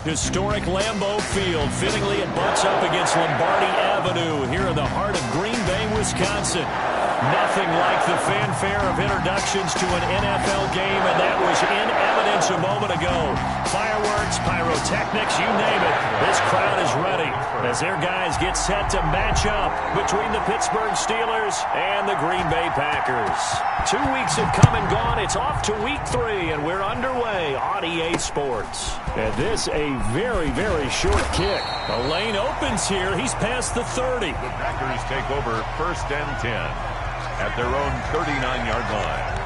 Historic Lambeau Field. Fittingly, it butts up against Lombardi Avenue here in the heart of Green Bay, Wisconsin. Nothing like the fanfare of introductions to an NFL game, and that was in evidence a moment ago. Fireworks, pyrotechnics, you name it. This crowd is ready as their guys get set to match up between the Pittsburgh Steelers and the Green Bay Packers. 2 weeks have come and gone. It's off to week 3, and we're underway on EA Sports. And this a very, very short kick. The lane opens here. He's past the 30. The Packers take over 1st and 10 at their own 39-yard line.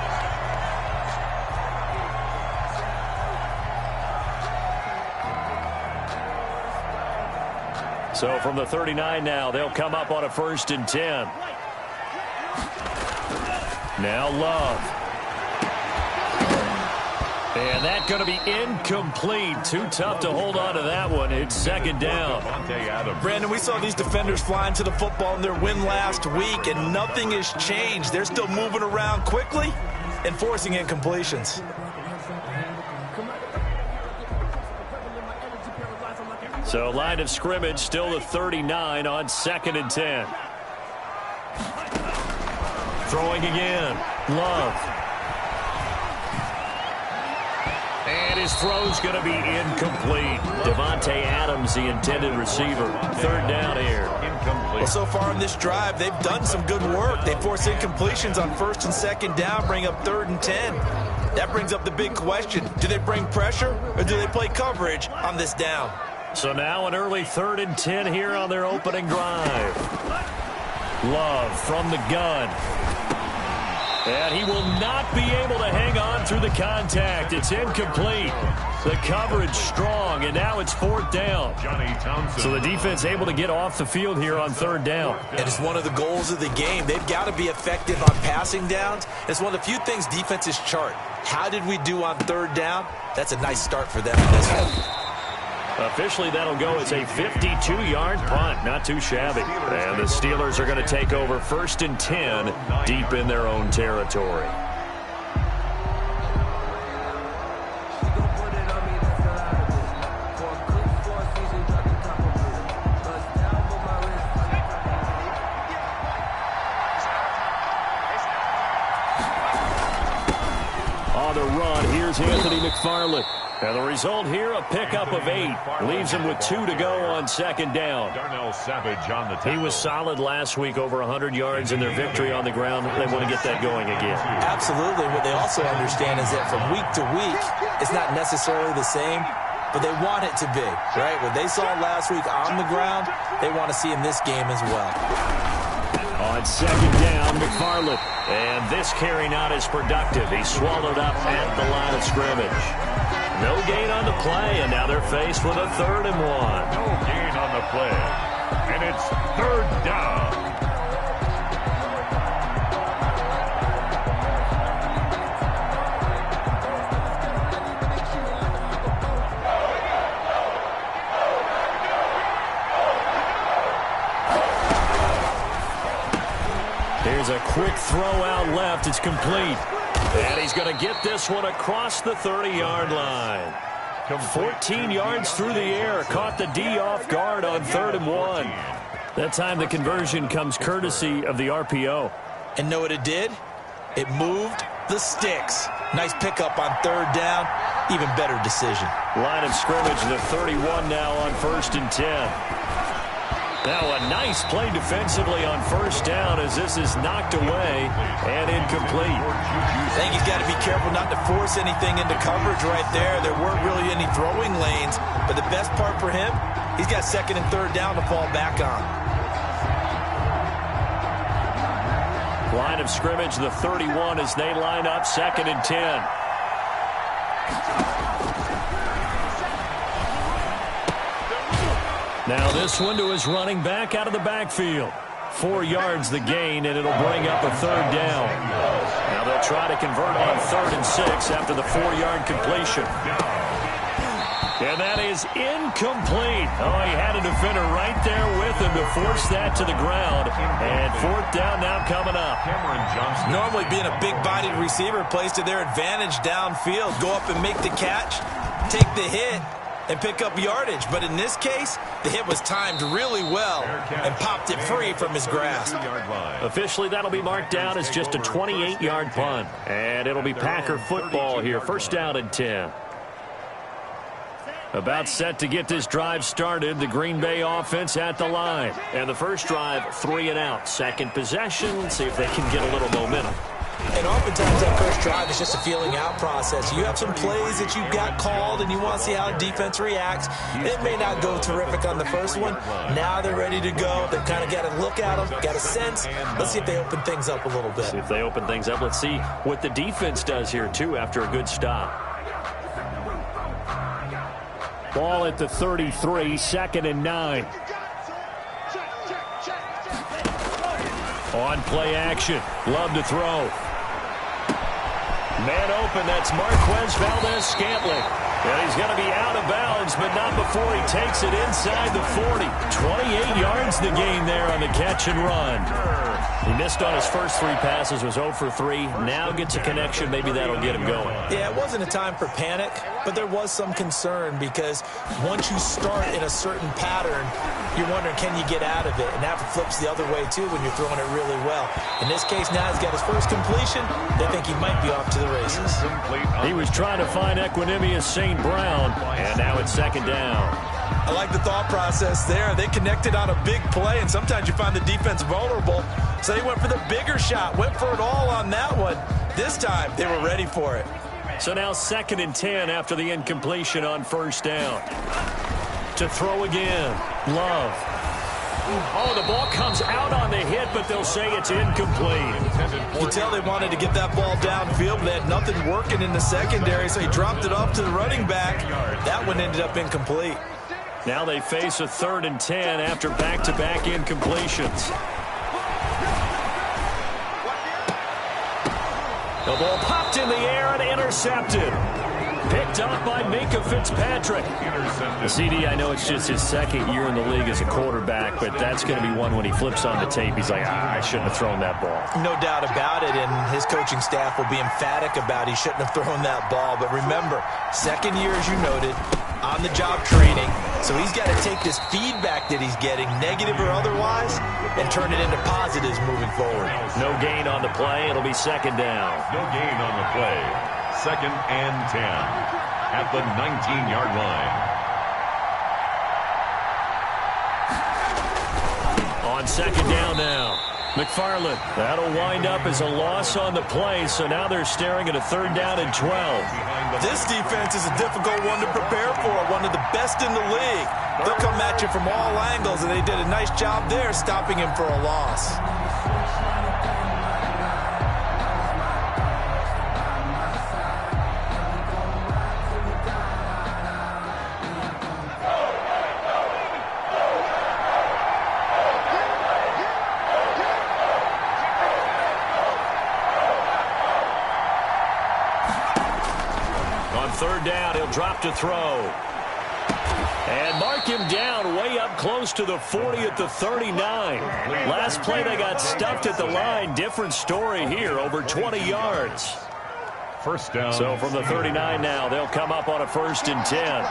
So from the 39 now, they'll come up on a 1st and 10. Now Love. And that's going to be incomplete. Too tough to hold on to that one. It's 2nd down. Brandon, we saw these defenders flying to the football in their win last week, and nothing has changed. They're still moving around quickly and forcing incompletions. So line of scrimmage still the 39 on 2nd and 10. Throwing again. Love. And his throw's going to be incomplete. Devontae Adams, the intended receiver. 3rd down here. Incomplete. Well, so far in this drive, they've done some good work. They force incompletions on 1st and 2nd down, bring up 3rd and 10. That brings up the big question. Do they bring pressure or do they play coverage on this down? So now an early 3rd and 10 here on their opening drive. Love from the gun. And he will not be able to hang on through the contact. It's incomplete. The coverage strong, and now it's 4th down. So the defense able to get off the field here on 3rd down. And it's one of the goals of the game. They've got to be effective on passing downs. It's one of the few things defenses chart. How did we do on 3rd down? That's a nice start for them in this one. Officially, that'll go as a 52-yard punt. Not too shabby. And the Steelers are going to take over 1st and 10 deep in their own territory. On the run, here's Anthony McFarland. And the result here, a pickup of 8. Leaves him with 2 to go on 2nd down. He was solid last week, over 100 yards in their victory on the ground. They want to get that going again. Absolutely. What they also understand is that from week to week, it's not necessarily the same, but they want it to be, right? What they saw last week on the ground, they want to see in this game as well. On 2nd down, McFarland. And this carry not as productive. He's swallowed up at the line of scrimmage. No gain on the play, and now they're faced with a 3rd and 1. No gain on the play, and it's 3rd down. Here's a quick throw out left. It's complete. And he's going to get this one across the 30-yard line. 14 yards through the air. Caught the D off guard on 3rd and 1. That time the conversion comes courtesy of the RPO. And know what it did? It moved the sticks. Nice pickup on 3rd down. Even better decision. Line of scrimmage, the 31 now on 1st and 10. Now a nice play defensively on 1st down as this is knocked away and incomplete. I think he's got to be careful not to force anything into coverage right there. There weren't really any throwing lanes, but the best part for him, he's got 2nd and 3rd down to fall back on. Line of scrimmage, the 31 as they line up 2nd and 10. Now this one to his running back out of the backfield. 4 yards the gain, and it'll bring up a 3rd down. Now they'll try to convert on 3rd and 6 after the 4-yard completion. And that is incomplete. Oh, he had a defender right there with him to force that to the ground. And 4th down now coming up. Normally being a big-bodied receiver plays to their advantage downfield. Go up and make the catch, take the hit, and pick up yardage. But in this case, the hit was timed really well and popped it free from his grasp. Officially, that'll be marked down as just a 28-yard punt. And it'll be Packer football here. First down and 10. About set to get this drive started, the Green Bay offense at the line. And the first drive, 3 and out. Second possession, see if they can get a little momentum. And oftentimes that first drive is just a feeling out process. You have some plays that you've got called and you want to see how the defense reacts. It may not go terrific on the first one. Now they're ready to go. They've kind of got a look at them, got a sense. Let's see if they open things up a little bit. See if they open things up. Let's see what the defense does here, too, after a good stop. Ball at the 33, 2nd and 9. On play action. Love to throw. Man open, that's Marquez Valdez-Scantling. And he's going to be out of bounds, but not before he takes it inside the 40. 28 yards the gain there on the catch and run. He missed on his first 3 passes, was 0 for 3. Now gets a connection. Maybe that'll get him going. Yeah, it wasn't a time for panic, but there was some concern because once you start in a certain pattern, you're wondering, can you get out of it? And that flips the other way, too, when you're throwing it really well. In this case, now he's got his first completion. They think he might be off to the races. He was trying to find Equanimous St. Brown, and now it's 2nd down. I like the thought process there. They connected on a big play, and sometimes you find the defense vulnerable. So they went for the bigger shot, went for it all on that one. This time, they were ready for it. So now 2nd and 10 after the incompletion on first down. To throw again, Love. Oh, the ball comes out on the hit, but they'll say it's incomplete. You tell they wanted to get that ball downfield, but they had nothing working in the secondary, so he dropped it off to the running back. That one ended up incomplete. Now they face a 3rd and 10 after back-to-back incompletions. The ball popped in the air and intercepted. Picked up by Minka Fitzpatrick. The CD, I know it's just his 2nd year in the league as a quarterback, but that's going to be one when he flips on the tape. He's like, I shouldn't have thrown that ball. No doubt about it, and his coaching staff will be emphatic about he shouldn't have thrown that ball. But remember, 2nd year, as you noted, on-the-job training. So he's got to take this feedback that he's getting, negative or otherwise, and turn it into positives moving forward. No gain on the play. It'll be 2nd down. No gain on the play. 2nd and 10 at the 19-yard line. On 2nd down now. McFarland. That'll wind up as a loss on the play, so now they're staring at a 3rd down and 12. This defense is a difficult one to prepare for, one of the best in the league. They'll come at you from all angles, and they did a nice job there stopping him for a loss. Drop to throw. And mark him down way up close to the 40 at the 39. Last play they got stuffed at the line. Different story here, over 20 yards. First down. So from the 39 now, they'll come up on a 1st and 10.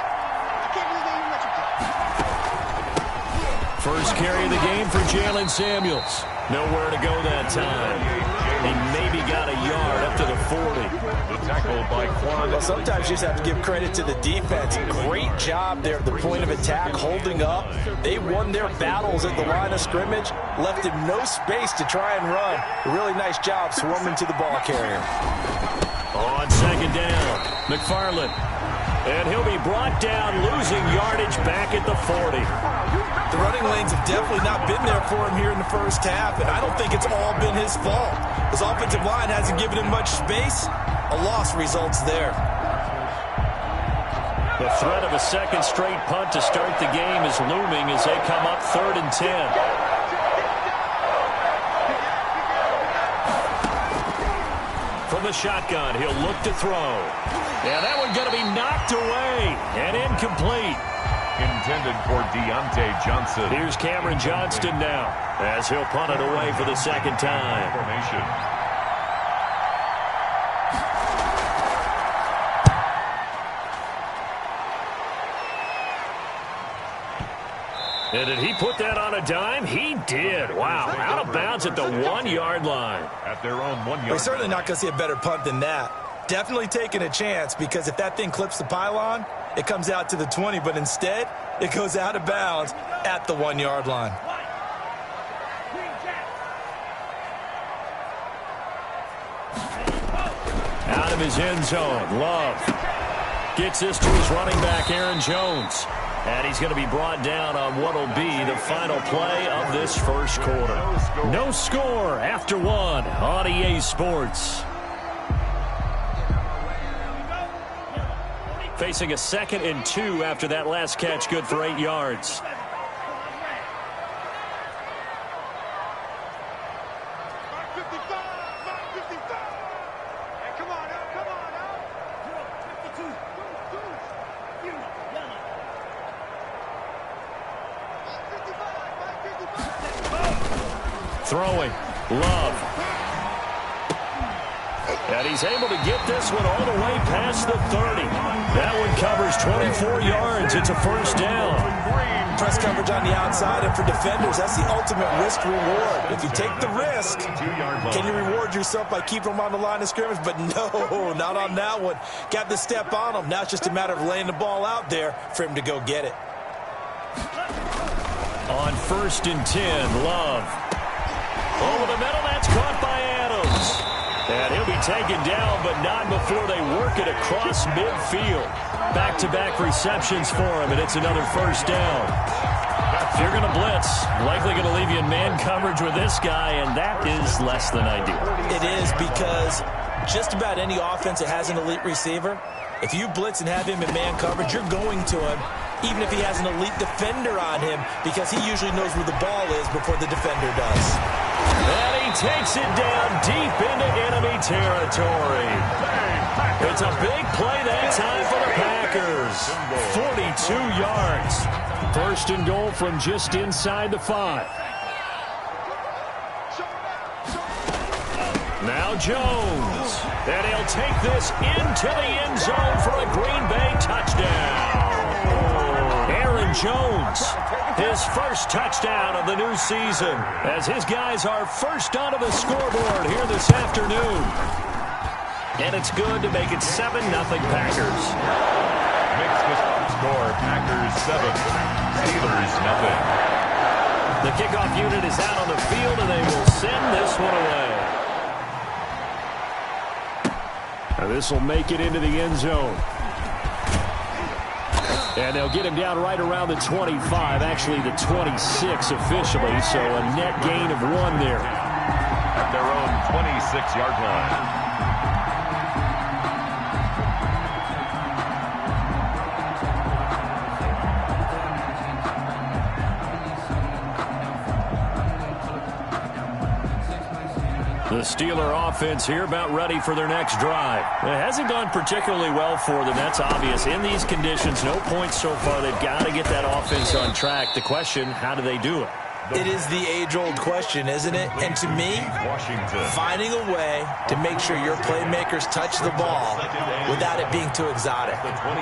First carry of the game for Jalen Samuels. Nowhere to go that time. He maybe got a yard up to the 40. The tackle by Quan. Well, sometimes you just have to give credit to the defense. Great job there at the point of attack, holding up. They won their battles at the line of scrimmage, left him no space to try and run. A really nice job swarming to the ball carrier. On 2nd down, McFarland. And he'll be brought down, losing yardage back at the 40. The running lanes have definitely not been there for him here in the first half, and I don't think it's all been his fault. His offensive line hasn't given him much space. A loss results there. The threat of a 2nd straight punt to start the game is looming as they come up 3rd and 10. From the shotgun, he'll look to throw. Yeah, that one going to be knocked away and incomplete. Intended for Deontay Johnson. Here's Cameron Johnston now as he'll punt it away for the 2nd time. Formation. he put that on a dime? He did. Wow, out of bounds at the 1-yard line. At their own 1 yard. We're certainly not going to see a better punt than that. Definitely taking a chance, because if that thing clips the pylon, it comes out to the 20, but instead, it goes out of bounds at the 1-yard line. Out of his end zone, Love gets this to his running back, Aaron Jones. And he's going to be brought down on what will be the final play of this first quarter. No score after 1 on EA Sports. Facing a 2nd and 2 after that last catch, good for 8 yards. Throwing, Love. And he's able to get this one all the way past the 30. That one covers 24 yards. It's a first down. Press coverage on the outside, and for defenders, that's the ultimate risk-reward. If you take the risk, can you reward yourself by keeping them on the line of scrimmage? But no, not on that one. Got the step on him. Now it's just a matter of laying the ball out there for him to go get it. On 1st and 10, Love. Over the middle, that's caught by Adams. And he'll be taken down, but not before they work it across midfield. Back-to-back receptions for him, and it's another first down. If you're going to blitz, likely going to leave you in man coverage with this guy, and that is less than ideal. It is, because just about any offense that has an elite receiver, if you blitz and have him in man coverage, you're going to him, even if he has an elite defender on him, because he usually knows where the ball is before the defender does. And he takes it down deep into enemy territory. It's a big play that time for the Packers. 42 yards. 1st and goal from just inside the 5. Now Jones. And he'll take this into the end zone for a Green Bay touchdown. Aaron Jones, his first touchdown of the new season, as his guys are first onto the scoreboard here this afternoon. And it's good to make it 7-0 Packers. Makes the score Packers 7, Steelers 0. The kickoff unit is out on the field, and they will send this one away. Now this will make it into the end zone. And they'll get him down right around the 25, actually the 26 officially, so a net gain of 1 there. At their own 26-yard line. The Steeler offense here about ready for their next drive. It hasn't gone particularly well for them. That's obvious. In these conditions, no points so far. They've got to get that offense on track. The question, how do they do it? It is the age-old question, isn't it? And to me, finding a way to make sure your playmakers touch the ball without it being too exotic.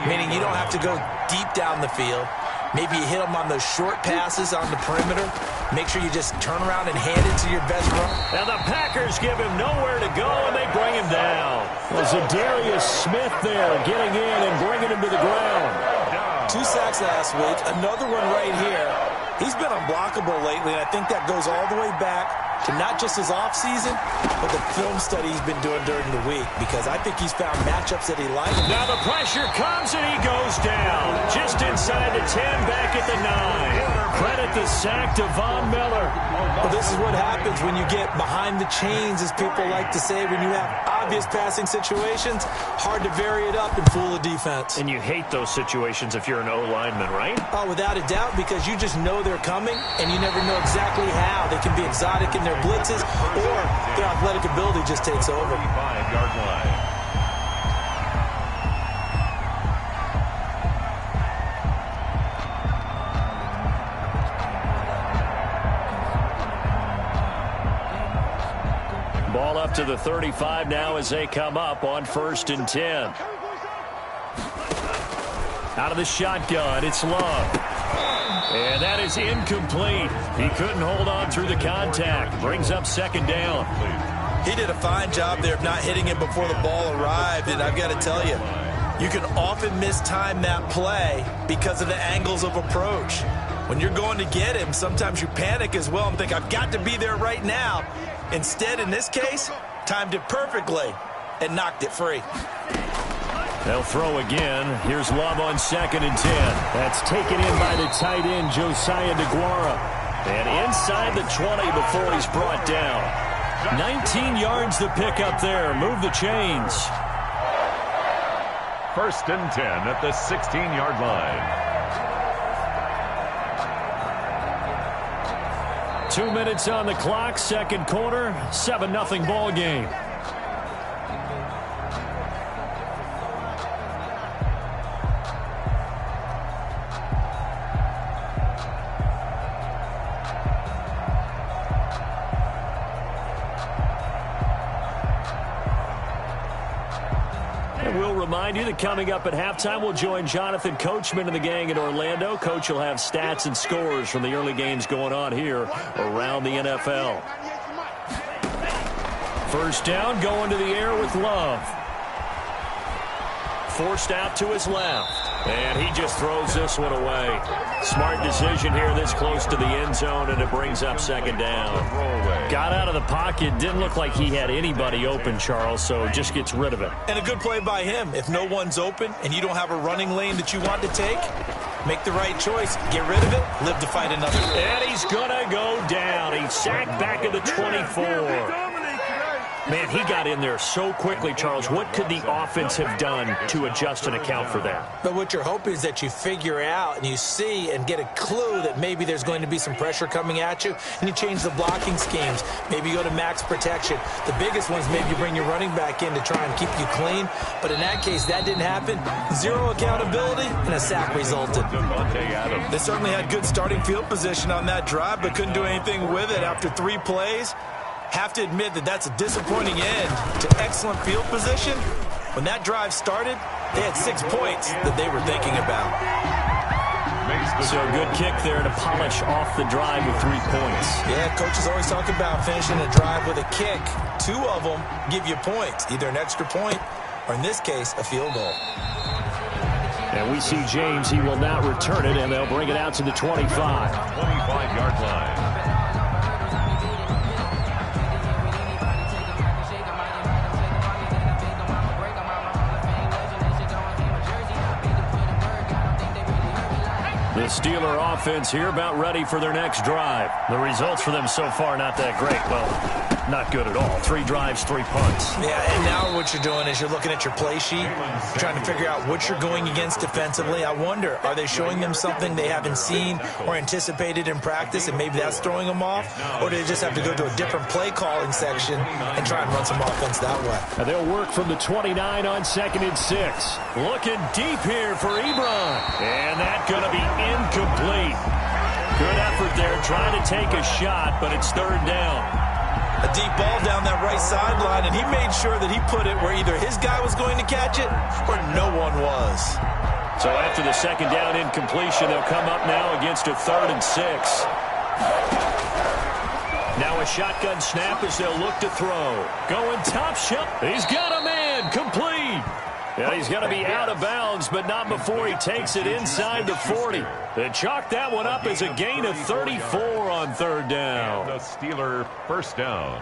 Meaning you don't have to go deep down the field. Maybe you hit them on those short passes on the perimeter. Make sure you just turn around and hand it to your best runner. Now the Packers give him nowhere to go, and they bring him down. Was Darius Smith there getting in and bringing him to the ground. 2 sacks last week, another one right here. He's been unblockable lately, and I think that goes all the way back to not just his offseason, but the film study he's been doing during the week, because I think he's found matchups that he likes. Now the pressure comes, and he goes down. Just inside the 10, back at the 9. Credit the sack to Von Miller. Well, this is what happens when you get behind the chains, as people like to say, when you have obvious passing situations. Hard to vary it up and fool a defense. And you hate those situations if you're an O-lineman, right? Oh, without a doubt, because you just know they're coming, and you never know exactly how. They can be exotic in their blitzes, or their athletic ability just takes over. 5-yard line. Ball up to the 35 now as they come up on 1st and 10. Out of the shotgun, it's Love. And that is incomplete. He couldn't hold on through the contact. Brings up second down. He did a fine job there of not hitting him before the ball arrived, and I've got to tell you, you can often mistime that play because of the angles of approach. When you're going to get him, sometimes you panic as well and think, I've got to be there right now. Instead, in this case, timed it perfectly and knocked it free. They'll throw again. Here's Love on 2nd and 10. That's taken in by the tight end, Josiah DeGuara. And inside the 20 before he's brought down. 19 yards to pick up there. Move the chains. 1st and 10 at the 16-yard line. 2 minutes on the clock, second quarter, 7-0 ball game. We'll remind you that coming up at halftime, we'll join Jonathan Coachman and the gang in Orlando. Coach will have stats and scores from the early games going on here around the NFL. First down, going to the air with Love. Forced out to his left. And he just throws this one away. Smart decision here this close to the end zone, and it brings up second down. Got out of the pocket. Didn't look like he had anybody open, Charles, so just gets rid of it. And a good play by him. If no one's open and you don't have a running lane that you want to take, make the right choice. Get rid of it. Live to fight another. And he's going to go down. He's sacked back at the 24. Man, he got in there so quickly, Charles. What could the offense have done to adjust and account for that? But what you're hoping is that you figure out and you see and get a clue that maybe there's going to be some pressure coming at you, and you change the blocking schemes. Maybe you go to max protection. The biggest ones, maybe you bring your running back in to try and keep you clean. But in that case, that didn't happen. Zero accountability, and a sack resulted. They certainly had good starting field position on that drive, but couldn't do anything with it after 3 plays. Have to admit that that's a disappointing end to excellent field position. When that drive started, they had 6 points that they were thinking about. So a good kick there to polish off the drive with 3 points. Yeah, coaches always talk about finishing a drive with a kick. 2 of them give you points, either an extra point or, in this case, a field goal. And we see James. He will not return it, and they'll bring it out to the 25. 25-yard line. The Steeler offense here about ready for their next drive. The results for them so far not that great. Well, not good at all. 3 drives, 3 punts. Yeah, and now what you're doing is you're looking at your play sheet, trying to figure out what you're going against defensively. I wonder, are they showing them something they haven't seen or anticipated in practice, and maybe that's throwing them off? Or do they just have to go to a different play calling section and try and run some offense that way? And they'll work from the 29 on 2nd and 6. Looking deep here for Ebron. And that's going to be incomplete. Good effort there, trying to take a shot, but it's 3rd down. A deep ball down that right sideline, and he made sure that he put it where either his guy was going to catch it or no one was. So after the 2nd down incompletion, they'll come up now against a 3rd and 6. Now a shotgun snap as they'll look to throw. Going top shelf. He's got a man. Complete. Yeah, he's going to be out of bounds, but not before he takes it inside the 40. They chalk that one up as a gain of 34 on 3rd down. And the Steeler first down.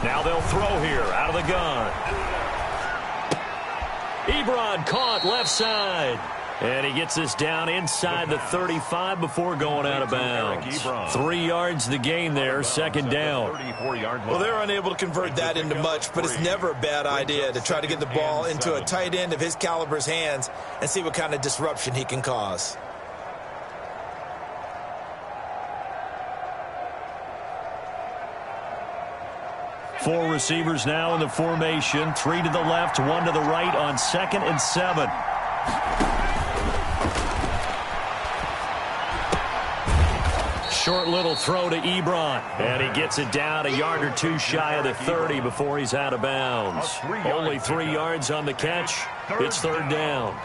Now they'll throw here out of the gun. Ebron caught left side. And he gets this down inside the 35 before going out of bounds. 3 yards the gain there, 2nd down. Well, they're unable to convert that into much, but it's never a bad idea to try to get the ball into a tight end of his caliber's hands and see what kind of disruption he can cause. 4 receivers now in the formation. 3 to the left, 1 to the right on 2nd and 7. Short little throw to Ebron. And he gets it down a yard or 2 shy of the 30 before he's out of bounds. Only 3 yards on the catch. It's 3rd down.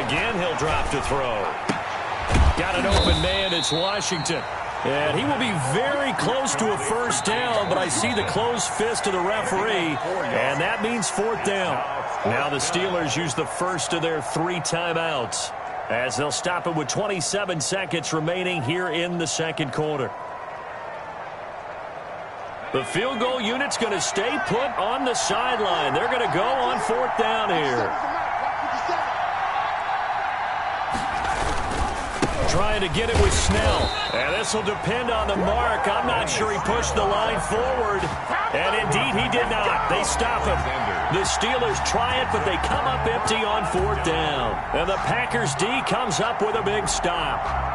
Again, he'll drop to throw. Got an open man. It's Washington. And he will be very close to a 1st down, but I see the closed fist of the referee, and that means 4th down. Now the Steelers use the first of their 3 timeouts as they'll stop it with 27 seconds remaining here in the 2nd quarter. The field goal unit's going to stay put on the sideline. They're going to go on 4th down here. Trying to get it with Snell. And this will depend on the mark. I'm not sure he pushed the line forward. And indeed, he did not. They stop him. The Steelers try it, but they come up empty on 4th down. And the Packers D comes up with a big stop.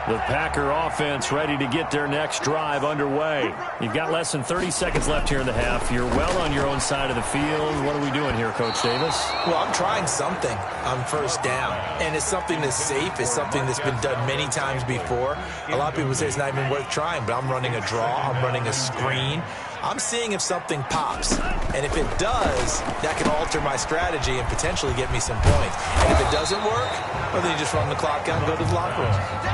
The Packer offense ready to get their next drive underway. You've got less than 30 seconds left here in the half. You're well on your own side of the field. What are we doing here, Coach Davis? Well, I'm trying something on 1st down, and it's something that's safe. It's something that's been done many times before. A lot of people say it's not even worth trying, but I'm running a draw. I'm running a screen. I'm seeing if something pops, and if it does, that can alter my strategy and potentially get me some points. And if it doesn't work, well, then you just run the clock out and go to the locker room.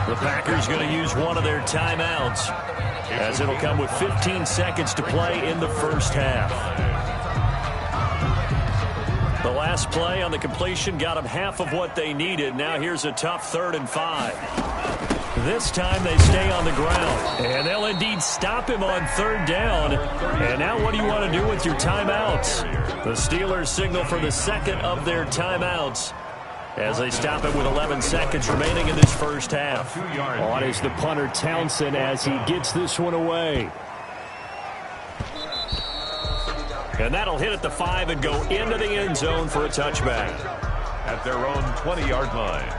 The Packers going to use one of their timeouts, as it'll come with 15 seconds to play in the 1st half. The last play on the completion got them half of what they needed. Now here's a tough 3rd and 5. This time they stay on the ground, and they'll indeed stop him on 3rd down. And now what do you want to do with your timeouts? The Steelers signal for the 2nd of their timeouts as they stop it with 11 seconds remaining in this 1st half. On is the punter Townsend as he gets this one away. And that'll hit at the 5 and go into the end zone for a touchback. At their own 20-yard line.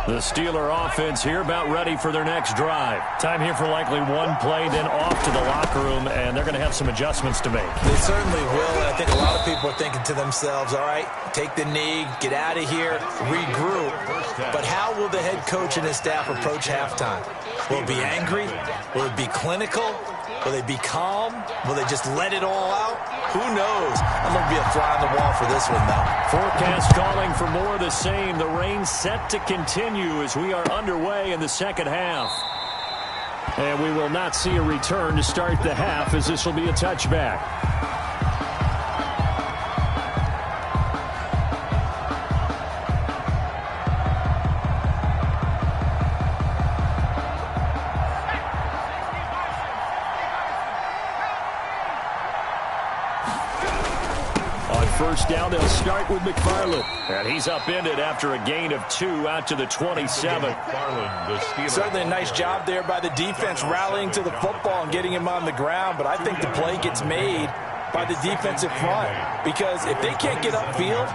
The Steeler offense here about ready for their next drive. Time here for likely one play, then off to the locker room, and they're going to have some adjustments to make. They certainly will, and I think a lot of people are thinking to themselves, all right, take the knee, get out of here, regroup. But how will the head coach and his staff approach halftime? Will it be angry? Will it be clinical? Will they be calm? Will they just let it all out? Who knows? I'm going to be a fly on the wall for this one, though. Forecast calling for more of the same. The rain set to continue as we are underway in the 2nd half. And we will not see a return to start the half, as this will be a touchback. First down, they'll start with McFarland. And he's upended after a gain of 2 out to the 27. Certainly a nice job there by the defense rallying to the football and getting him on the ground. But I think the play gets made by the defensive front. Because if they can't get upfield,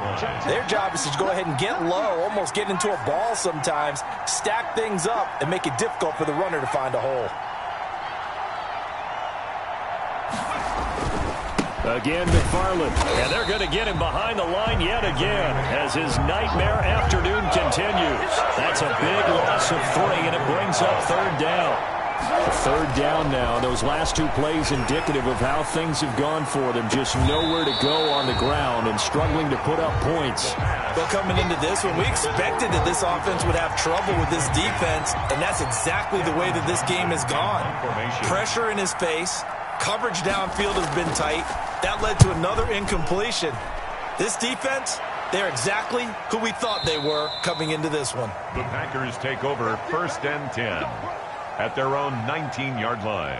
their job is to go ahead and get low, almost get into a ball sometimes, stack things up, and make it difficult for the runner to find a hole. Again, McFarland. And they're going to get him behind the line yet again as his nightmare afternoon continues. That's a big loss of 3, and it brings up 3rd down. 3rd down now. Those last 2 plays indicative of how things have gone for them. Just nowhere to go on the ground and struggling to put up points. Well, coming into this one, we expected that this offense would have trouble with this defense, and that's exactly the way that this game has gone. Pressure in his face. Coverage downfield has been tight. That led to another incompletion. This defense, they're exactly who we thought they were coming into this one. The Packers take over 1st and 10 at their own 19-yard line.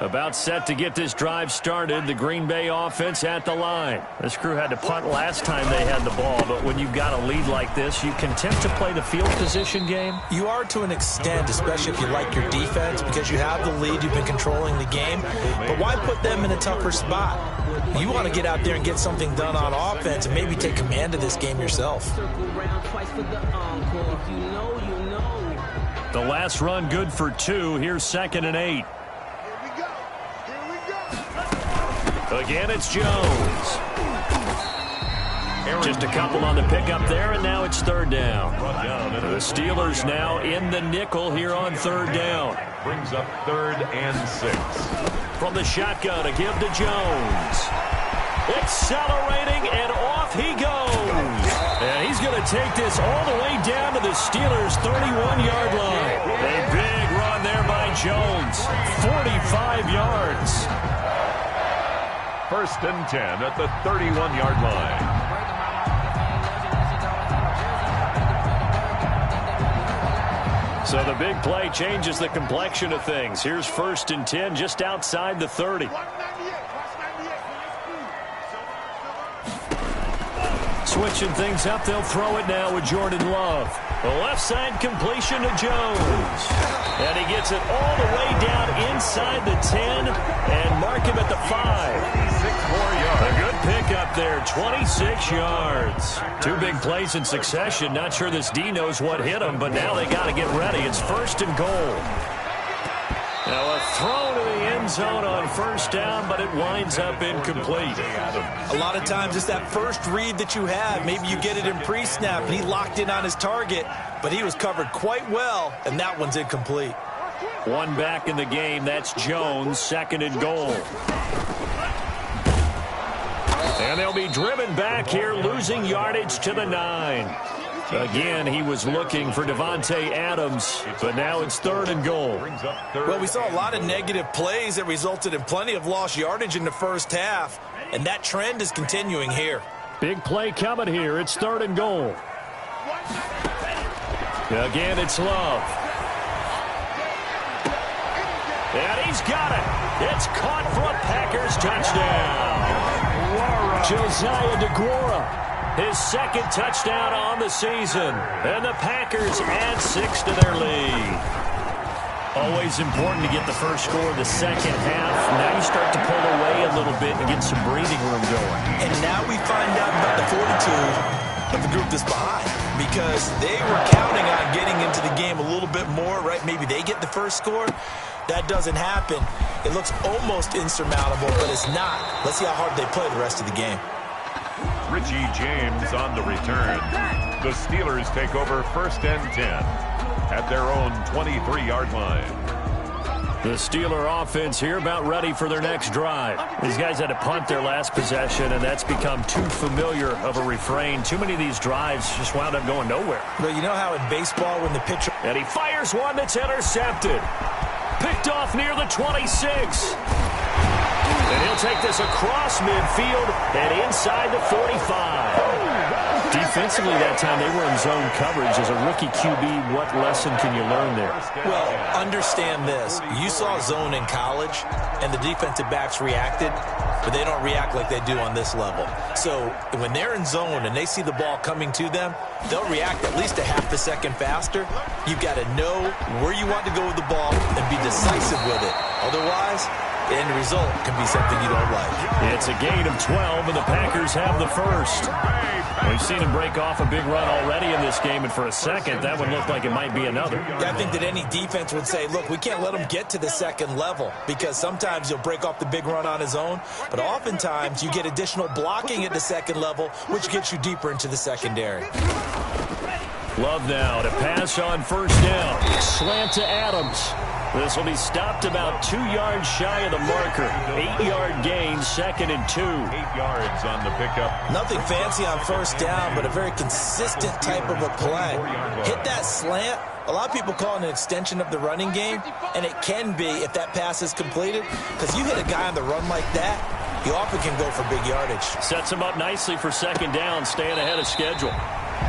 About set to get this drive started. The Green Bay offense at the line. This crew had to punt last time they had the ball, but when you've got a lead like this, you can attempt to play the field position game. You are to an extent, especially if you like your defense, because you have the lead, you've been controlling the game. But why put them in a tougher spot? You want to get out there and get something done on offense and maybe take command of this game yourself. The last run good for 2. Here's 2nd and 8. Again, it's Jones. Just a couple on the pickup there, and now it's 3rd down. The Steelers now in the nickel here on 3rd down. Brings up 3rd and 6. From the shotgun, a give to Jones. Accelerating, and off he goes. And he's going to take this all the way down to the Steelers' 31-yard line. A big run there by Jones. 45 yards. 1st and 10 at the 31-yard line. So the big play changes the complexion of things. Here's 1st and 10 just outside the 30. Switching things up, they'll throw it now with Jordan Love. The left side completion to Jones. And he gets it all the way down inside the 10 and mark him at the 5. 6 more yards. A good pickup there, 26 yards. 2 big plays in succession. Not sure this D knows what hit him, but now they got to get ready. It's 1st and goal. Now a throw to the end zone on 1st down, but it winds up incomplete. A lot of times it's that first read that you have. Maybe you get it in pre-snap, and he locked in on his target, but he was covered quite well, and that one's incomplete. 1 back in the game. That's Jones, 2nd and goal. And they'll be driven back here, losing yardage to the 9. Again, he was looking for Devontae Adams, but now it's 3rd and goal. Well, we saw a lot of negative plays that resulted in plenty of lost yardage in the first half, and that trend is continuing here. Big play coming here. It's 3rd and goal. Again, it's Love. And he's got it. It's caught for a Packers touchdown. Josiah DeGuara, his 2nd touchdown on the season. And the Packers add 6 to their lead. Always important to get the first score of the second half. Now you start to pull away a little bit and get some breathing room going. And now we find out about the fortitude of the group that's behind, because they were counting on getting into the game a little bit more, right? Maybe they get the first score. That doesn't happen. It looks almost insurmountable, but it's not. Let's see how hard they play the rest of the game. Richie James on the return. The Steelers take over 1st and 10 at their own 23-yard line. The Steeler offense here about ready for their next drive. These guys had to punt their last possession, and that's become too familiar of a refrain. Too many of these drives just wound up going nowhere. Well, you know how in baseball when the pitcher... And he fires one that's intercepted. Picked off near the 26. And he'll take this across midfield and inside the 45. Defensively that time, they were in zone coverage. As a rookie QB, what lesson can you learn there? Well, understand this. You saw zone in college, and the defensive backs reacted, but they don't react like they do on this level. So when they're in zone and they see the ball coming to them, they'll react at least a half a second faster. You've got to know where you want to go with the ball and be decisive with it. Otherwise, the end result can be something you don't like. It's a gain of 12, and the Packers have the first. We've seen him break off a big run already in this game, and for a second, that one looked like it might be another. I think that any defense would say, look, we can't let him get to the second level, because sometimes he'll break off the big run on his own, but oftentimes you get additional blocking at the second level, which gets you deeper into the secondary. Love now to pass on 1st down. Slant to Adams. This will be stopped about 2 yards shy of the marker. 8-yard gain, 2nd and 2. 8 yards on the pickup. Nothing fancy on 1st down, but a very consistent type of a play. Hit that slant. A lot of people call it an extension of the running game, and it can be if that pass is completed, because you hit a guy on the run like that, he often can go for big yardage. Sets him up nicely for 2nd down, staying ahead of schedule.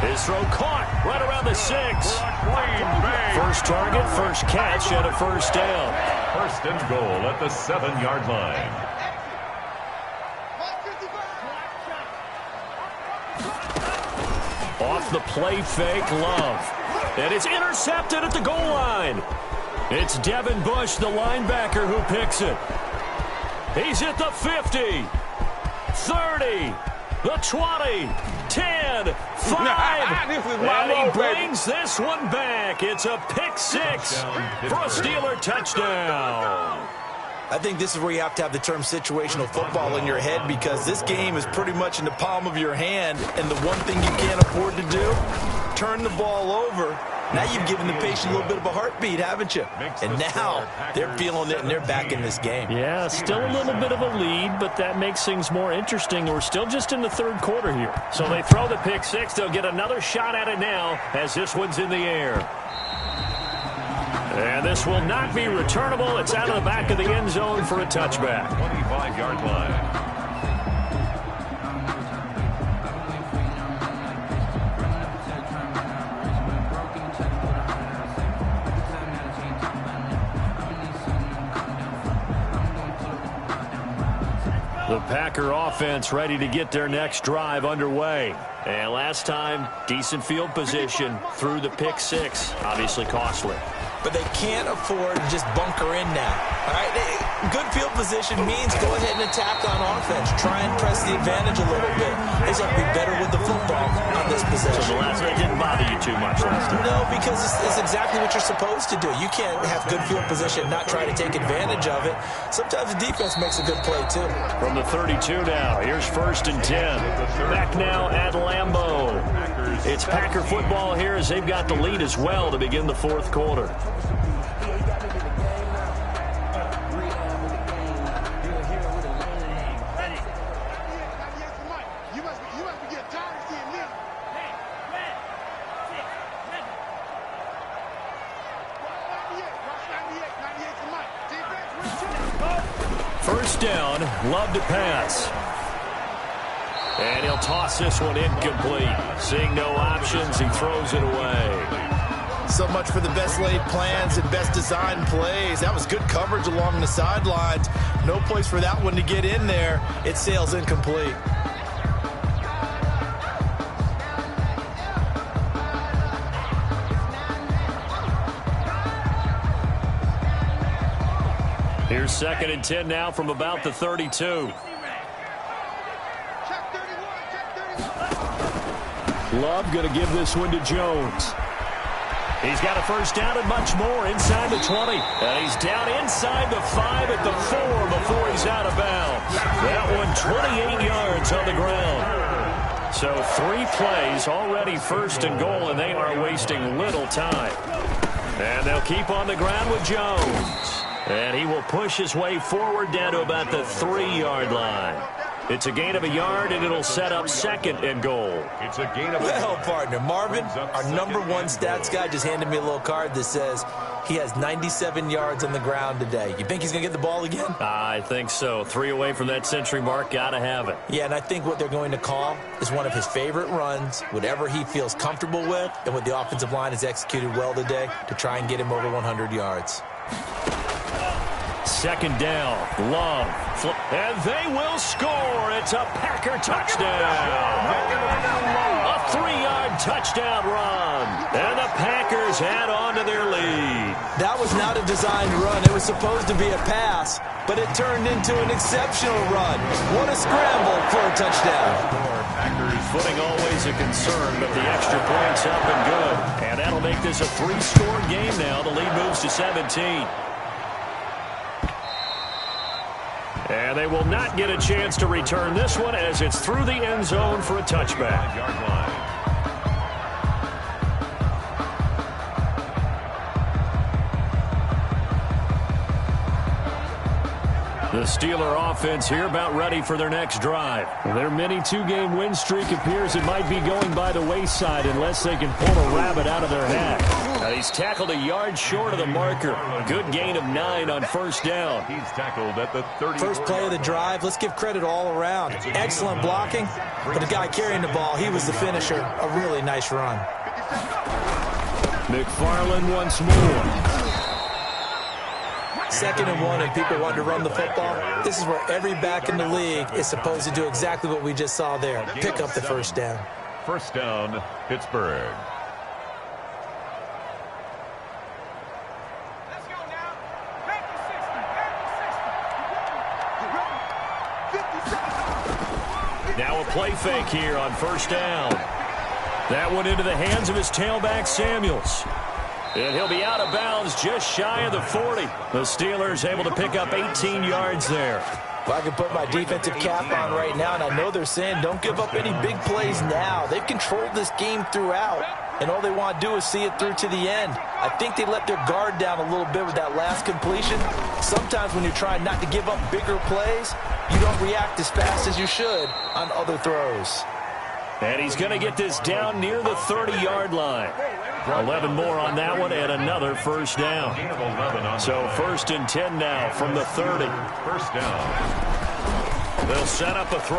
His throw caught right around the 6. First target, first catch, and a first down. First and goal at the 7-yard line. Off the play fake, Love. And it's intercepted at the goal line. It's Devin Bush, the linebacker, who picks it. He's at the 50, 30, the 20, 10, 5, and he brings this one back. It's a pick 6 for a Steeler touchdown. I think this is where you have to have the term situational football in your head, because this game is pretty much in the palm of your hand, and the one thing you can't afford to do, turn the ball over. Now you've given the patient a little bit of a heartbeat, haven't you? And now they're feeling it, and they're back in this game. Yeah, still a little bit of a lead, but that makes things more interesting. We're still just in the third quarter here. So they throw the pick 6. They'll get another shot at it now as this one's in the air. And this will not be returnable. It's out of the back of the end zone for a touchback. 25-yard line. The Packer offense ready to get their next drive underway. And last time, decent field position through the pick 6. Obviously costly. But they can't afford to just bunker in now. All right, good field position means go ahead and attack on offense. Try and press the advantage a little bit. They just have to be better with the football on this possession. So the last one didn't bother you too much last time? No, because it's exactly what you're supposed to do. You can't have good field position and not try to take advantage of it. Sometimes the defense makes a good play, too. From the 32 now, here's 1st and 10. Back now at Lambeau. It's Packer football here as they've got the lead as well to begin the fourth quarter. First down, Love to pass. And he'll toss this one incomplete. Seeing no options, he throws it away. So much for the best laid plans and best designed plays. That was good coverage along the sidelines. No place for that one to get in there. It sails incomplete. Here's 2nd and 10 now from about the 32. Love going to give this one to Jones. He's got a first down and much more inside the 20. And he's down inside the 5 at the 4 before he's out of bounds. That one 28 yards on the ground. So 3 plays already 1st and goal, and they are wasting little time. And they'll keep on the ground with Jones. And he will push his way forward down to about the 3-yard line. It's a gain of a yard, and it'll set up 2nd and goal. It's a gain of a Well, partner, Marvin, our number 1 stats guy just handed me a little card that says he has 97 yards on the ground today. You think he's going to get the ball again? I think so. 3 away from that century mark. Got to have it. Yeah, and I think what they're going to call is one of his favorite runs, whatever he feels comfortable with, and what the offensive line has executed well today to try and get him over 100 yards. 2nd down, Love, and they will score. It's a Packer touchdown. A 3-yard touchdown run, and the Packers add on to their lead. That was not a designed run. It was supposed to be a pass, but it turned into an exceptional run. What a scramble for a touchdown. Footing always a concern, but the extra point's up and good. And that'll make this a 3-score game now. The lead moves to 17. And they will not get a chance to return this one as it's through the end zone for a touchback. The Steeler offense here about ready for their next drive. Their mini 2-game win streak appears it might be going by the wayside unless they can pull a rabbit out of their hat. He's tackled a yard short of the marker. Good gain of 9 on first down. He's tackled at the 30. First play of the drive. Let's give credit all around. Excellent blocking. But the guy carrying the ball, he was the finisher. A really nice run. McFarland once more. 2nd and 1, and people want to run the football. This is where every back in the league is supposed to do exactly what we just saw there. Pick up the first down. First down, Pittsburgh. Now a play fake here on first down. That one into the hands of his tailback, Samuels. And he'll be out of bounds just shy of the 40. The Steelers able to pick up 18 yards there. Well, I can put my defensive cap on right now, and I know they're saying don't give up any big plays now. They've controlled this game throughout, and all they want to do is see it through to the end. I think they let their guard down a little bit with that last completion. Sometimes when you're trying not to give up bigger plays, you don't react as fast as you should on other throws. And he's going to get this down near the 30-yard line. 11 more on that one and another first down. So 1st and 10 now from the 30. First down. They'll set up a throw.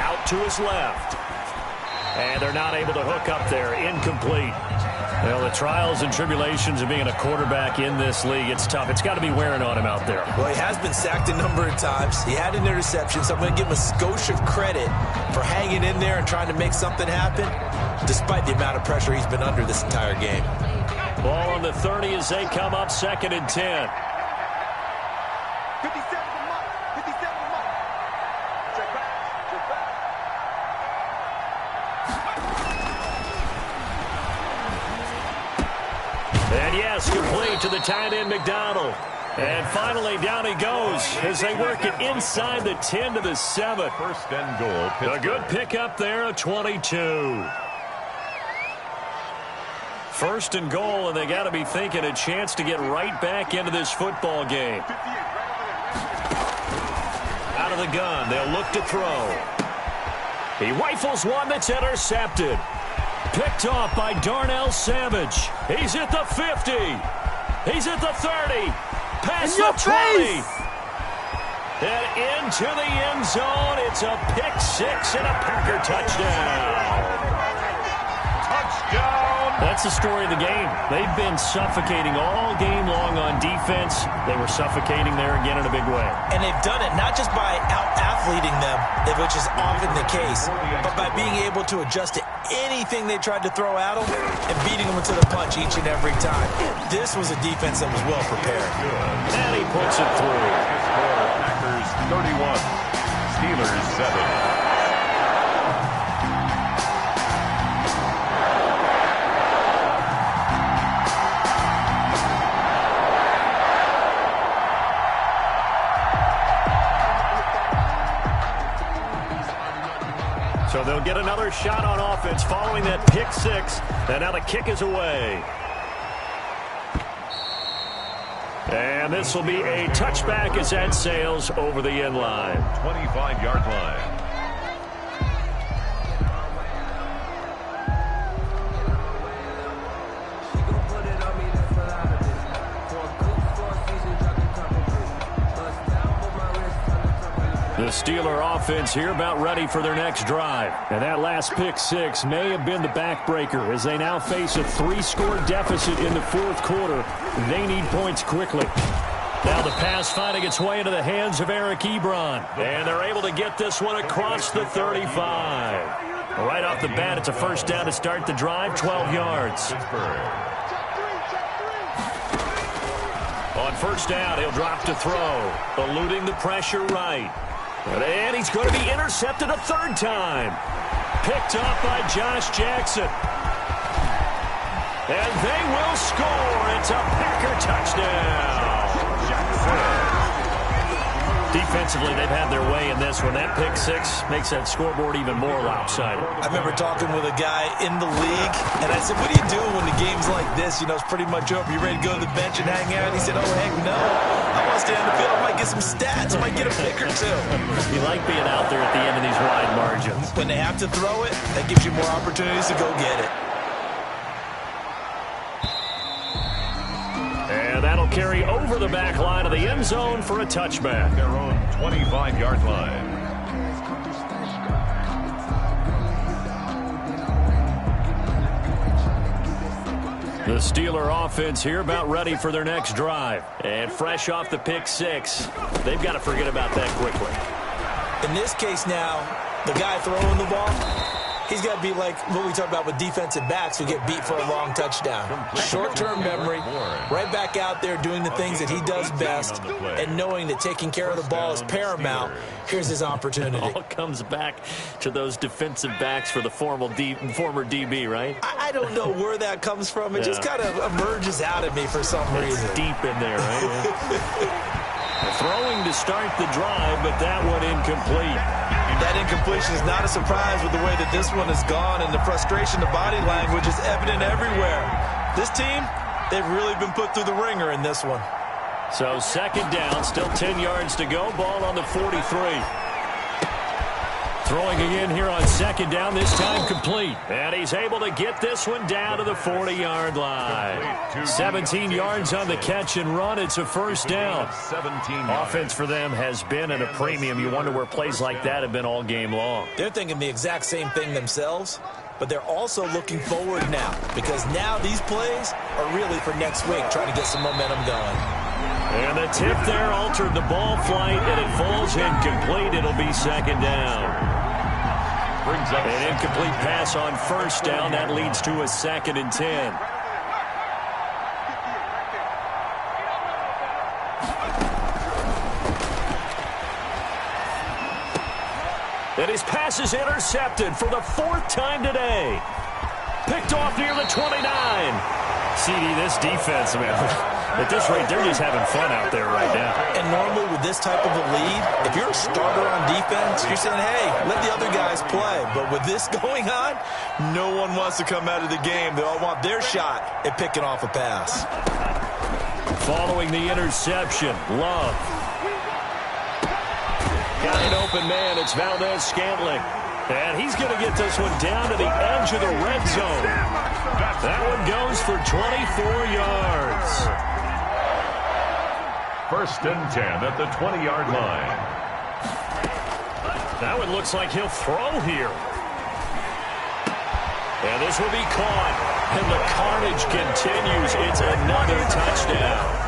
Out to his left. And they're not able to hook up there. Incomplete. Well, the trials and tribulations of being a quarterback in this league, it's tough. It's got to be wearing on him out there. Well, he has been sacked a number of times. He had an interception, so I'm going to give him a skosh of credit for hanging in there and trying to make something happen, despite the amount of pressure he's been under this entire game. Ball on the 30 as they come up 2nd and 10. And yes, complete to the tight end, McDonald. And finally, down he goes as they work it inside the 10 to the 7. First and goal. Pittsburgh. A good pickup there, a 22. 1st and goal, and they got to be thinking a chance to get right back into this football game. Out of the gun, they'll look to throw. He rifles one that's intercepted. Picked off by Darnell Savage. He's at the 50. He's at the 30. Past the 20. And into the end zone. It's a pick 6 and a Packer touchdown. Touchdown. That's the story of the game. They've been suffocating all game long on defense. They were suffocating there again in a big way. And they've done it not just by out-athleting them, which is often the case, but by being able to adjust to anything they tried to throw at them and beating them into the punch each and every time. This was a defense that was well prepared. And he puts it through. Packers 31, Steelers 7. So they'll get another shot on offense following that pick 6. And now the kick is away. And this will be a touchback as that sails over the end line. 25-yard line. The Steeler offense here about ready for their next drive. And that last pick 6 may have been the backbreaker as they now face a 3-score deficit in the 4th quarter. They need points quickly. Now the pass finding its way into the hands of Eric Ebron. And they're able to get this one across the 35. Right off the bat, it's a first down to start the drive, 12 yards. On first down, he'll drop to throw, eluding the pressure right. And he's going to be intercepted a 3rd time. Picked up by Josh Jackson. And they will score. It's a Packer touchdown. Defensively, they've had their way in this one. That pick 6 makes that scoreboard even more lopsided. I remember talking with a guy in the league, and I said, what do you do when the game's like this? You know, it's pretty much over. You ready to go to the bench and hang out? And he said, oh, heck no. I want to stay on the field. I might get some stats. I might get a pick or 2. You like being out there at the end of these wide margins. When they have to throw it, that gives you more opportunities to go get it. And that'll carry over the back line of the end zone for a touchback. Their own 25-yard line. The Steeler offense here about ready for their next drive. And fresh off the pick six, they've got to forget about that quickly. In this case now, the guy throwing the ball, he's got to be like what we talked about with defensive backs who get beat for a long touchdown. Short-term memory, right back out there doing the things that he does best, and knowing that taking care of the ball is paramount. Here's his opportunity. All comes back to those defensive backs for the former DB, right? I don't know where that comes from. It just kind of emerges out of me for some reason. It's deep in there, right? Throwing to start the drive, but that one incomplete. That incompletion is not a surprise with the way that this one has gone, and the frustration, the body language is evident everywhere. This team, they've really been put through the ringer in this one. So second down, still 10 yards to go, ball on the 43. Throwing again here on second down, this time complete. And he's able to get this one down to the 40-yard line. 17 yards on the catch and run. It's a first down. Offense for them has been at a premium. You wonder where plays like that have been all game long. They're thinking the exact same thing themselves, but they're also looking forward now, because now these plays are really for next week, trying to get some momentum going. And the tip there altered the ball flight, and it falls incomplete. It'll be second down. An incomplete pass on first down. That leads to a 2nd and 10. And his pass is intercepted for the 4th time today. Picked off near the 29. CD, this defense, man, at this rate, they're just having fun out there right now. And normally with this type of a lead, if you're a starter on defense, you're saying, hey, let the other guys play. But with this going on, no one wants to come out of the game. They all want their shot at picking off a pass. Following the interception, Love. Got an open man. It's Valdez-Scantling. And he's going to get this one down to the edge of the red zone. That one goes for 24 yards. 1st and 10 at the 20-yard line. That one looks like he'll throw here. And this will be caught. And the carnage continues. It's another touchdown.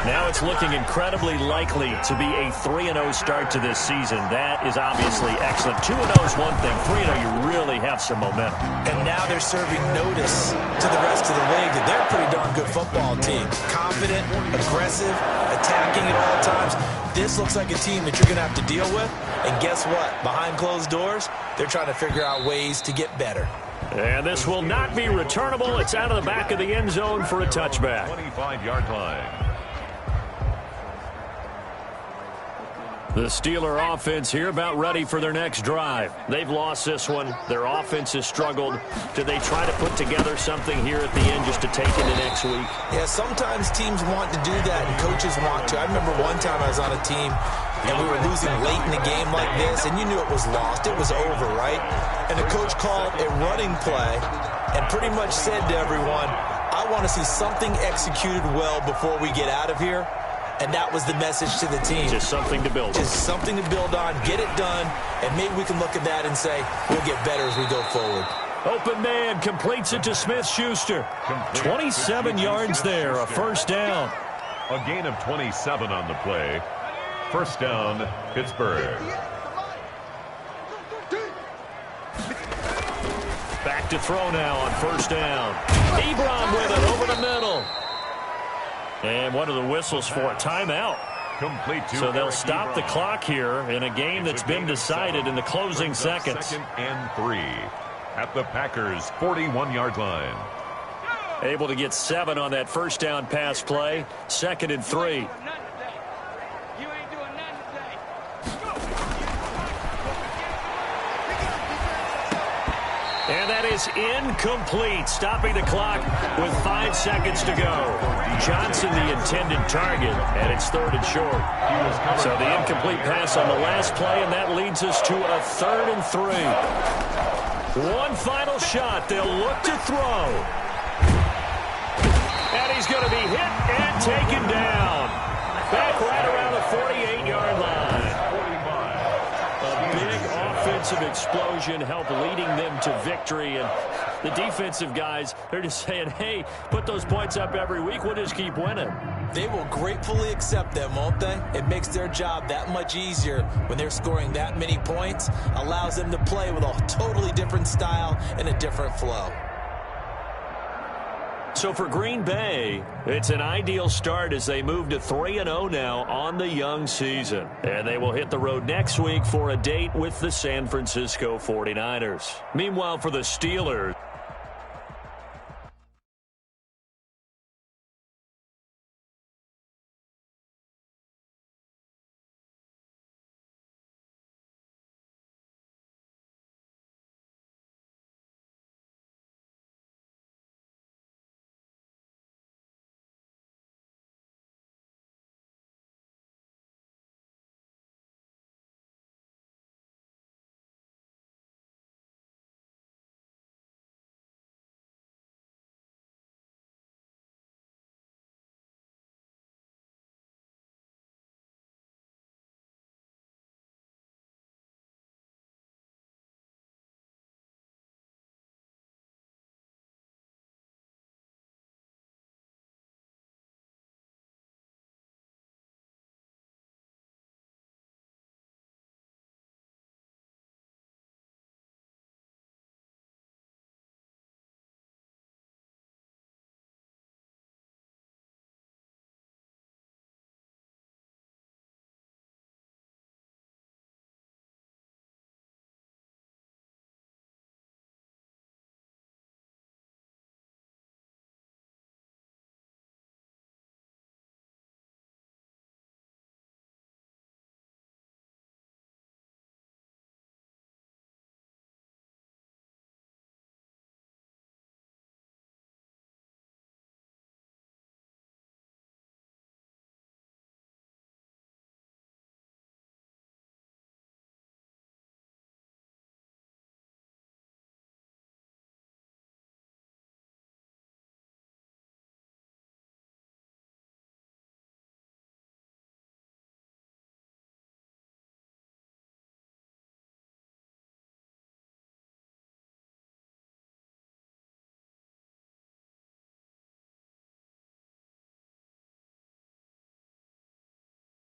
Now it's looking incredibly likely to be a 3-0 start to this season. That is obviously excellent. 2-0 is one thing. 3-0, you really have some momentum. And now they're serving notice to the rest of the league that they're a pretty darn good football team. Confident, aggressive, attacking at all times. This looks like a team that you're going to have to deal with. And guess what? Behind closed doors, they're trying to figure out ways to get better. And this will not be returnable. It's out of the back of the end zone for a touchback. 25-yard line. The Steeler offense here about ready for their next drive. They've lost this one. Their offense has struggled. Do they try to put together something here at the end just to take into next week? Yeah, sometimes teams want to do that and coaches want to. I remember one time I was on a team and we were losing late in the game like this, and you knew it was lost. It was over, right? And the coach called a running play and pretty much said to everyone, I want to see something executed well before we get out of here. And that was the message to the team. Just something to build on. Just something to build on, get it done, and maybe we can look at that and say, we'll get better as we go forward. Open man completes it to Smith-Schuster. 27 yards there, a first down. A gain of 27 on the play. First down, Pittsburgh. Back to throw now on first down. Ebron with it over the middle. And what are the whistles for? Timeout. Complete to so they'll stop the clock here in a game that's been decided in the closing seconds. 2nd and 3 at the Packers' 41-yard line. Able to get 7 on that first down pass play. 2nd and 3. And that is incomplete, stopping the clock with 5 seconds to go. Johnson, the intended target, and it's 3rd and short. So the incomplete pass on the last play, and that leads us to a 3rd and 3. One final shot. They'll look to throw. And he's going to be hit and taken down. Back right around the 48-yard line. A big offensive explosion helped leading them to victory. And the defensive guys, they're just saying, hey, put those points up every week. We'll just keep winning. They will gratefully accept them, won't they? It makes their job that much easier when they're scoring that many points. Allows them to play with a totally different style and a different flow. So for Green Bay, it's an ideal start as they move to 3-0 now on the young season. And they will hit the road next week for a date with the San Francisco 49ers. Meanwhile, for the Steelers,